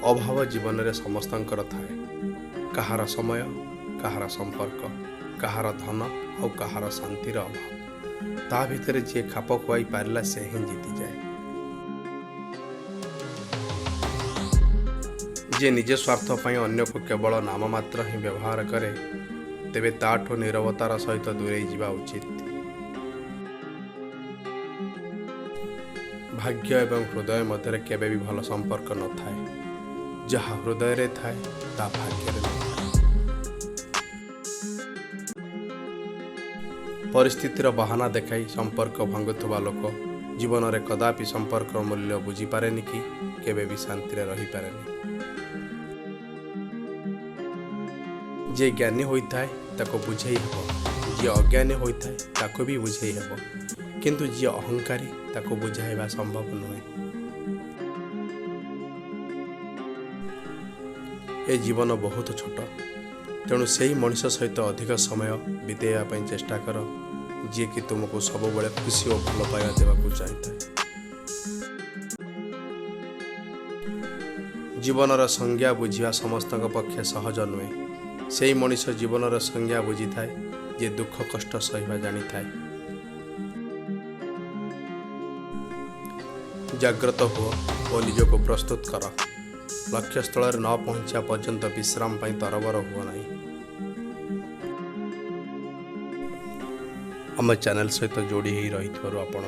अभाव जीवन में समस्तंकर थाए। कहार समय, कहार संपर्क, कहार धन और कहार शांतिर अभाव। ता भितर जी खाप खुआई पारा से ही जीति जाए। जे निज स्वार्थ पर अन्य को केवल नाम मात्र ही व्यवहार करे तेबे ताठो नीरवतार सहित दूरे जावा उचित। भाग्य एवं हृदय मध्य केबे भी भल संपर्क न थाए। जहा हृदय रे थाए ता भाग्य रे न थाए। परिस्थितिर बहाना देखाई संपर्क भांगुवा लोक जीवन में कदापि संपर्क मूल्य बुझी पारेनि कि केबे भी शांति रे रही पारेनि। जे ज्ञानी होइथाय ताको बुझेई हेबो, जे अज्ञानी होइथाय ताको भी बुझेई हेबो, किंतु जे अहंकारी ताको बुझाइबा संभव नुहे। ए जीवन बहुत छोट, तेणु सेही मनुष्य सहित अधिक समय बितेया पई चेष्टा कर जे कि तुमको सब बड़े खुशी और भल पाइबा देवाकू चाहिए। जीवनर संज्ञा बुझिया समस्त पक्षे सहज नुहे। सेही मनुष्य जीवनर संज्ञा बुझी थाए जे दुख कष्ट सहिबा जानी थाए। जाग्रत हो और निज को प्रस्तुत कर। लक्ष्य स्थल न पहुंचा पर्यंत विश्राम पाई तरबर हुआ नहीं। आम चैनल सहित जोड़ी ही रही आपको